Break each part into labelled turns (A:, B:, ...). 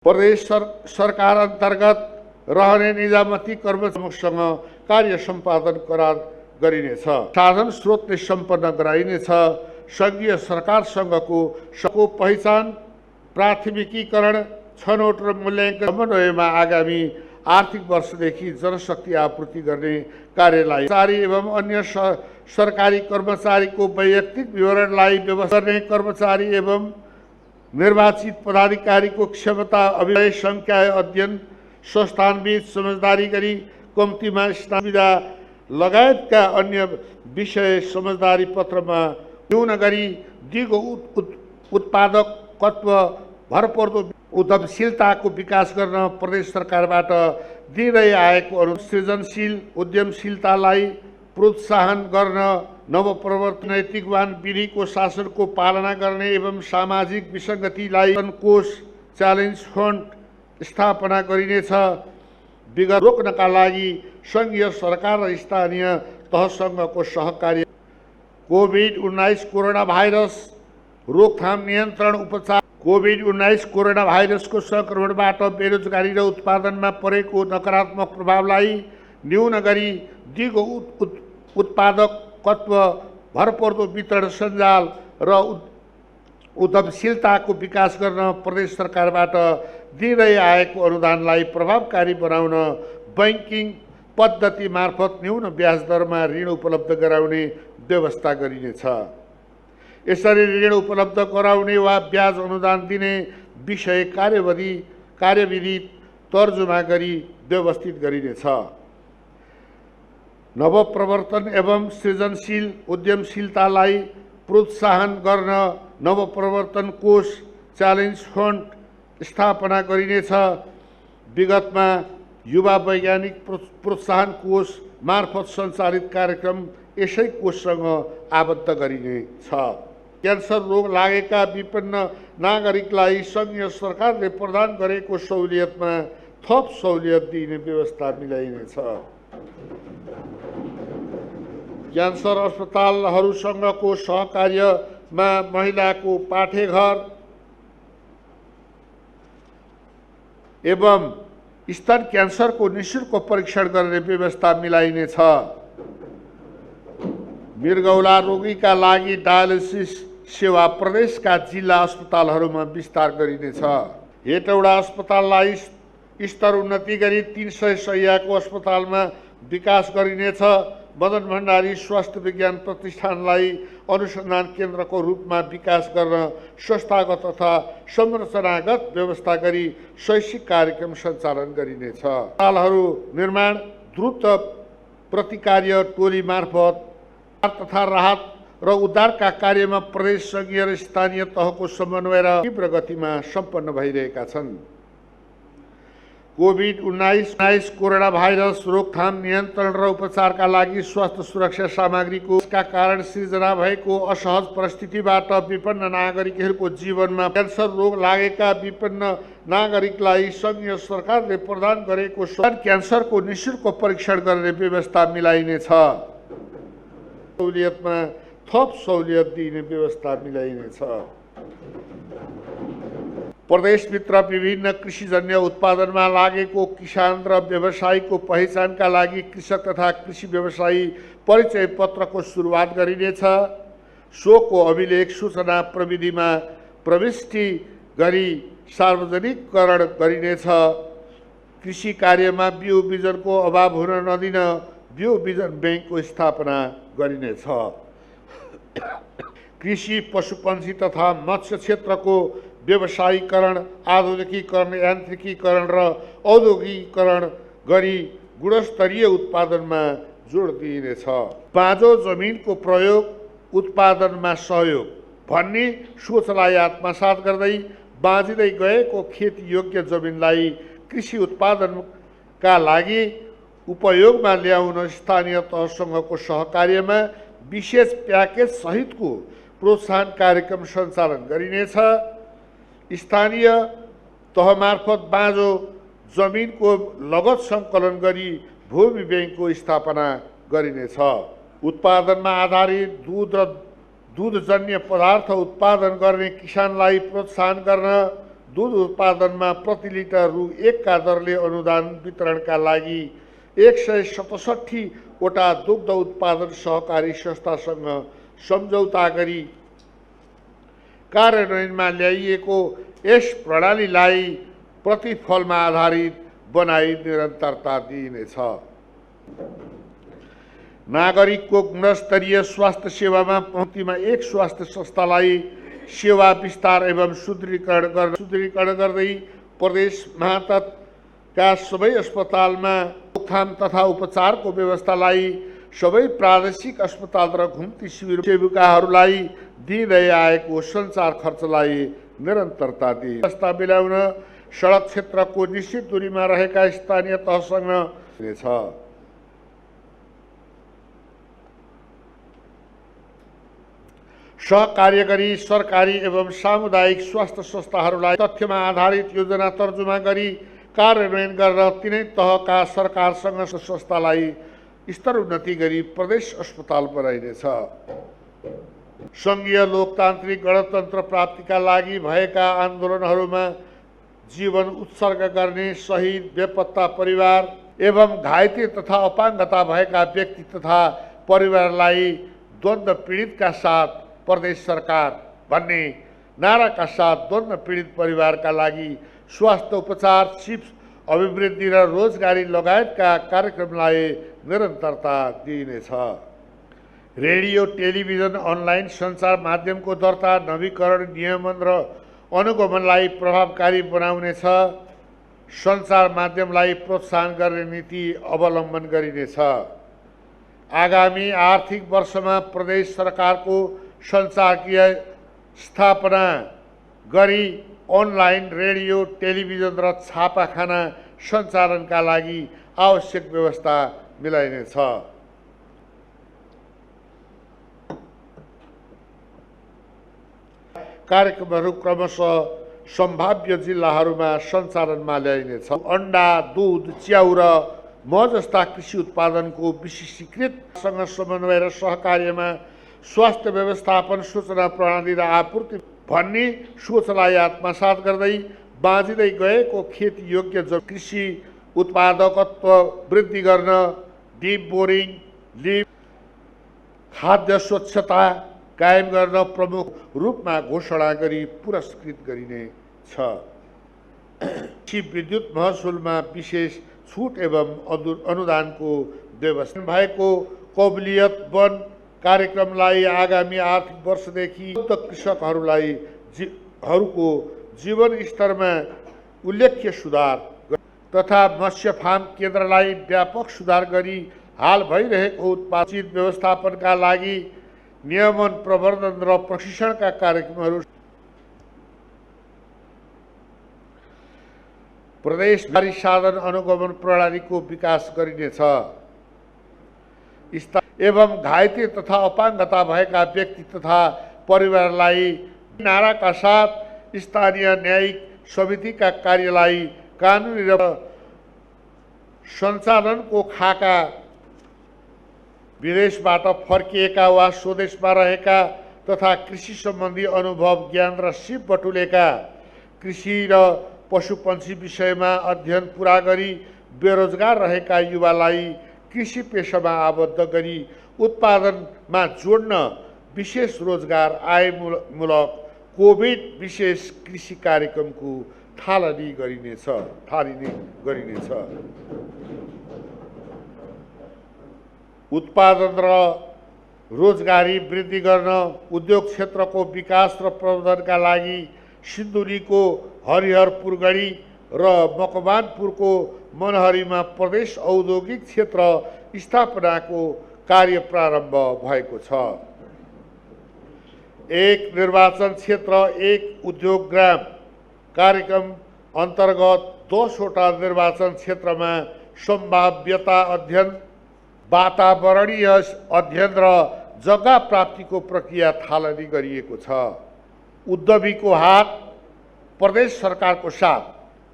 A: प्रदेश सरकार अन्तर्गत रहने निजामती कर्मचारीसँग कार्य सम्पादन करार गरिनेछ। साधन स्रोतले सम्पन्न गराइनेछ। संघीय सरकारसँगको पहिचान, प्राथमिकीकरण, छनौट र मूल्याङ्कन समन्वयमा आगामी आर्थिक वर्षदेखि जनशक्ति आपूर्ति गर्ने कार्यलाई कर्मचारी एवं अन्य सरकारी कर्मचारीको वैयक्तिक विवरणलाई व्यवस्था गर्ने कर्मचारी एवं निर्वाचित पदाधिकारीको क्षमता अभिनय संख्या अध्ययन संस्थानबीच समझदारी गरी कम्तीमा सुविधा लगायतका अन्य विषय समझदारी पत्रमा न्यून गरी दिगो उत्पादकत्व भरपर्दो उद्यमशीलताको विकास गर्न प्रदेश सरकारबाट दिँदै आएको सृजनशील उद्यमशीलतालाई प्रोत्साहन गर्न नवप्रवर्तन नैतिकवान विधिको शासनको पालना गर्ने एवं सामाजिक विसङ्गतिलाई कोष च्यालेन्ज फन्ड स्थापना गरिनेछ। विगत रोक्नका लागि संघीय सरकार र स्थानीय तहसँगको सहकार्य कोभिड-19 कोरोना भाइरस रोकथाम नियन्त्रण उपचार कोभिड-19 कोरोना भाइरसको संक्रमणबाट बेरोजगारी र उत्पादनमा परेको नकारात्मक प्रभावलाई न्यून गरी दिगो उत्पादकत्व भरपर्दो वितरण सञ्जाल र उद्यमशीलताको विकास गर्न प्रदेश सरकारबाट दिँदै आएको अनुदानलाई प्रभावकारी बनाउन बैंकिङ पद्धति मार्फत न्यून ब्याज दरमा ऋण उपलब्ध गराउने व्यवस्था गरिनेछ। यसरी ऋण उपलब्ध गराउने वा ब्याज अनुदान दिने विषय कार्यविधि तर्जुमा गरी व्यवस्थित गरिनेछ। नवप्रवर्तन एवं सृजनशील उद्यमशीलतालाई प्रोत्साहन गर्न नवप्रवर्तन कोष च्यालेन्ज फन्ड स्थापना गरिनेछ। विगतमा युवा वैज्ञानिक प्रोत्साहन कोष मार्फत सञ्चालित कार्यक्रम यसै कोषसँग आबद्ध गरिनेछ। क्यान्सर रोग लागेका विपन्न नागरिकलाई संघीय सरकारले प्रदान गरेको सहुलियतमा थप सहुलियत दिने व्यवस्था मिलाइनेछ। क्यान्सर अस्पतालहरूसँगको सहकार्यमा महिलाको पाठेघर एवं स्तन क्यान्सरको निःशुल्क परीक्षण गर्ने व्यवस्था मिलाइनेछ। मृगौला रोगीका लागि डायलिसिस सेवा प्रदेशका जिल्ला अस्पतालहरूमा विस्तार गरिनेछ। हेटौडा अस्पताललाई स्तर उन्नति गरी 300 शय्याको अस्पतालमा विकास गरिनेछ। मदन भण्डारी स्वास्थ्य विज्ञान प्रतिष्ठानलाई अनुसन्धान केन्द्रको रूपमा विकास गर्न संस्थागत तथा संरचनागत व्यवस्था गरी शैक्षिक कार्यक्रम सञ्चालन गरिनेछ। अस्पतालहरू निर्माण द्रुत प्रतिकार्य टोली मार्फत तथा राहत र उद्धारका कार्यमा प्रदेश संघीय र स्थानीय तहको समन्वय र तीव्र गतिमा सम्पन्न भइरहेका छन्। कोभिड-19 कोरोना भाइरस रोकथाम नियन्त्रण र उपचारका लागि स्वास्थ्य सुरक्षा सामग्रीको कारण सिर्जना भएको असहज परिस्थितिबाट विपन्न नागरिकहरूको जीवनमा क्यान्सर रोग लागेका विपन्न नागरिकलाई संघीय सरकारले प्रदान गरेको क्यान्सरको निःशुल्क परीक्षण गर्ने व्यवस्था मिलाइनेछ। सहुलियतमा थप सहुलियत दिने व्यवस्था मिलाइनेछ। प्रदेशभित्र विभिन्न कृषिजन्य उत्पादनमा लागेको किसान र व्यवसायीको पहिचानका लागि कृषक तथा कृषि व्यवसायी परिचय पत्रको सुरुवात गरिनेछ। सोको अभिलेख सूचना प्रविधिमा प्रविष्टि गरी सार्वजनिकरण गरिनेछ। कृषि कार्यमा बिउ बिजनको अभाव हुन नदिन बिउ बिजन ब्याङ्कको स्थापना गरिनेछ। कृषि पशुपन्छी तथा मत्स्य क्षेत्रको व्यवसायीकरण, आधुनिकीकरण, यान्त्रिकीकरण र औद्योगिकीकरण गरी गुणस्तरीय उत्पादनमा जोड दिइनेछ। बाँझो जमिनको प्रयोग उत्पादनमा सहयोग भन्ने सोचलाई आत्मसात गर्दै बाँझिँदै गएको खेती योग्य जमिनलाई कृषि उत्पादनका लागि उपयोगमा ल्याउन स्थानीय तहसँगको सहकार्यमा विशेष प्याकेज सहितको प्रोत्साहन कार्यक्रम सञ्चालन गरिनेछ। स्थानीय तह मार्फत बाँझो जमिनको लगत सङ्कलन गरी भूमि ब्याङ्कको स्थापना गरिनेछ। उत्पादनमा आधारित दूध र दूधजन्य पदार्थ उत्पादन गर्ने किसानलाई प्रोत्साहन गर्न दुध उत्पादनमा प्रति लिटर रु 1 का दरले अनुदान वितरणका लागि 167 वटा दुग्ध उत्पादन सहकारी संस्थासँग सम्झौता गरी कार्यान्वयनमा ल्याइएको यस प्रणालीलाई प्रतिफलमा आधारित बनाई निरन्तरता दिइनेछ। नागरिकको गुणस्तरीय स्वास्थ्य सेवामा पहुँचमा एक स्वास्थ्य संस्थालाई सेवा विस्तार एवं सुदृढीकरण गर्दै प्रदेश महातका सबै अस्पतालमा रोकथाम तथा उपचारको व्यवस्थालाई सबै प्रादेशिक अस्पताल र घुम्ती शिविर सेविकाहरूलाई दिँदै आएको सञ्चार खर्चलाई निरन्तरता दिए। व्यवस्था मिलाउन सडक क्षेत्रको निश्चित दूरीमा रहेका स्थानीय तहसँग छ। सहकार्य गरी सरकारी एवं सामुदायिक स्वास्थ्य संस्थाहरूलाई तथ्यमा आधारित योजना तर्जुमा गरी कार्यान्वयन गरेर तिनै तहका सरकारसँग संस्थालाई स्तर उन्नति गरी प्रदेश अस्पताल बनाइनेछ। सङ्घीय लोकतान्त्रिक गणतन्त्र प्राप्तिका लागि भएका आन्दोलनहरूमा जीवन उत्सर्ग गर्ने शहीद बेपत्ता परिवार एवं घाइते तथा अपाङ्गता भएका व्यक्ति तथा परिवारलाई द्वन्द्व पीडितका साथ प्रदेश सरकार भन्ने नाराका साथ द्वन्द्व पीडित परिवारका लागि स्वास्थ्य उपचार, चिप्स अभिवृद्धि र रोजगारी लगायतका कार्यक्रमलाई निरन्तरता दिइनेछ। रेडियो, टेलिभिजन, अनलाइन सञ्चार माध्यमको दर्ता, नवीकरण, नियमन र अनुगमनलाई प्रभावकारी बनाउनेछ। सञ्चार माध्यमलाई प्रोत्साहन गर्ने नीति अवलम्बन गरिनेछ। आगामी आर्थिक वर्षमा प्रदेश सरकारको सञ्चारकीय स्थापना गरी अनलाइन, रेडियो, टेलिभिजन र छापाखाना सञ्चालनका लागि आवश्यक व्यवस्था मिलाइनेछ। कार्यक्रमहरू क्रमशः सम्भाव्य जिल्लाहरूमा सञ्चालनमा ल्याइनेछ। अन्डा, दूध, च्याउ र मह जस्ता कृषि उत्पादनको विशिष्टीकृतसँग समन्वय र सहकार्यमा स्वास्थ्य व्यवस्थापन, सूचना प्रणाली र आपूर्ति भन्ने सोचलाई आत्मसात गर्दै बाँचिँदै गएको खेती योग्य कृषि उत्पादकत्व वृद्धि गर्न डिप बोरिङ, लिप, खाद्य स्वच्छता कायम गर्न प्रमुख रूपमा घोषणा गरी पुरस्कृत गरिनेछ। कृषि विद्युत महसुलमा विशेष छुट एवं अनुदानको व्यवस्था भएको कबलियत वन कार्यक्रमलाई आगामी आर्थिक वर्षदेखि कृषकहरूको जीवन स्तरमा उल्लेख्य सुधार तथा मत्स्य फार्म केन्द्रलाई व्यापक सुधार गरी हाल भइरहेको उत्पादित व्यवस्थापनका लागि नियमन, प्रवर्धन र प्रशिक्षणका कार्यक्रमहरू प्रदेशभरि साधन अनुगमन प्रणालीको विकास गरिनेछ। एवं घाइते तथा अपाङ्गता भएका व्यक्ति तथा परिवारलाई नाराका साथ स्थानीय न्यायिक समितिका कार्यलाई कानुनी र सञ्चालनको खाका विदेशबाट फर्किएका वा स्वदेशमा रहेका तथा कृषि सम्बन्धी अनुभव, ज्ञान र सिप बटुलेका कृषि र पशुपन्छी विषयमा अध्ययन पुरा गरी बेरोजगार रहेका युवालाई कृषि पेशामा आबद्ध गरी उत्पादनमा जोड्न विशेष रोजगार आयमूलक कोभिड विशेष कृषि कार्यक्रमको थालनी गरिनेछ। उत्पादन र रोजगारी वृद्धि गर्न उद्योग क्षेत्रको विकास र प्रवर्धनका लागि सिन्धुलीको हरिहरपुरगढी र मकवानपुरको मनहरीमा प्रदेश औद्योगिक क्षेत्र स्थापनाको कार्य प्रारम्भ भएको छ। एक निर्वाचन क्षेत्र एक उद्योग ग्राम कार्यक्रम अन्तर्गत 10 वटा निर्वाचन क्षेत्रमा सम्भाव्यता अध्ययन, वातावरणीय अध्ययन र जग्गा प्राप्तिको प्रक्रिया थालनी गरिएको छ। उद्यमीको हात प्रदेश सरकारको साथ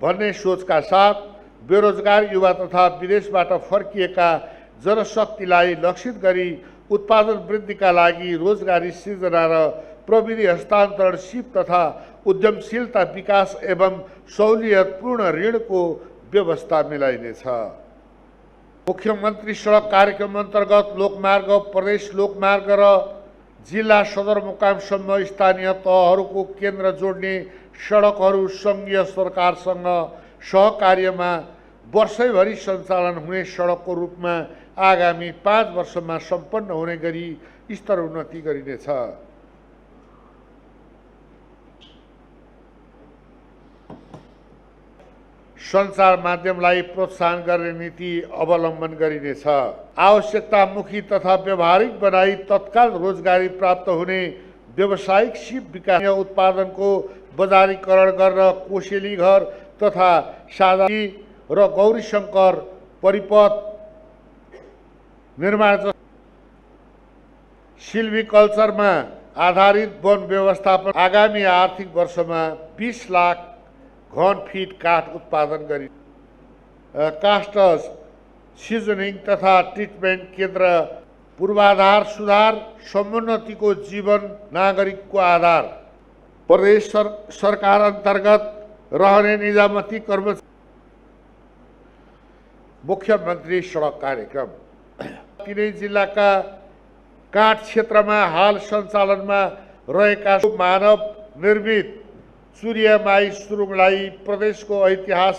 A: भन्ने सोचका साथ बेरोजगार युवा तथा विदेशबाट फर्किएका जनशक्तिलाई लक्षित गरी उत्पादन वृद्धिका लागि रोजगारी सृजना र प्रविधि हस्तान्तरण, सिप तथा उद्यमशीलता विकास एवं सहुलियतपूर्ण ऋणको व्यवस्था मिलाइनेछ। मुख्यमन्त्री सडक कार्यक्रम अन्तर्गत लोकमार्ग, प्रदेश लोकमार्ग र जिल्ला सदरमुकामसम्म स्थानीय तहहरूको केन्द्र जोड्ने सडकहरू सङ्घीय सरकारसँग सहकार्यमा वर्षैभरि सञ्चालन हुने सडकको रूपमा आगामी 5 वर्षमा सम्पन्न हुने गरी स्तर उन्नति गरिनेछ। सञ्चार माध्यमलाई प्रोत्साहन गर्ने नीति अवलम्बन गरिनेछ। आवश्यकतामुखी तथा व्यावहारिक बनाई तत्काल रोजगारी प्राप्त हुने व्यावसायिक सिप विकास उत्पादनको बजारीकरण गर्न कोसेली घर तथा साझा र गौरीशङ्कर परिपथ निर्माण, सिल्भिकल्चरमा आधारित वन व्यवस्थापन, आगामी आर्थिक वर्षमा 20 लाख घन फिट काठ उत्पादन गरी कास्ट सिजनिङ तथा ट्रिटमेन्ट केन्द्र, पूर्वाधार सुधार, समुन्नतिको जीवन नागरिकको आधार, प्रदेश सरकार अन्तर्गत रहने निजामती कर्मचारी, मुख्यमन्त्री सडक कार्यक्रम। तिनै जिल्लाका काठ क्षेत्रमा हाल सञ्चालनमा रहेका मानव निर्मित सूर्यमाई सुरुङलाई प्रदेशको ऐतिहासिक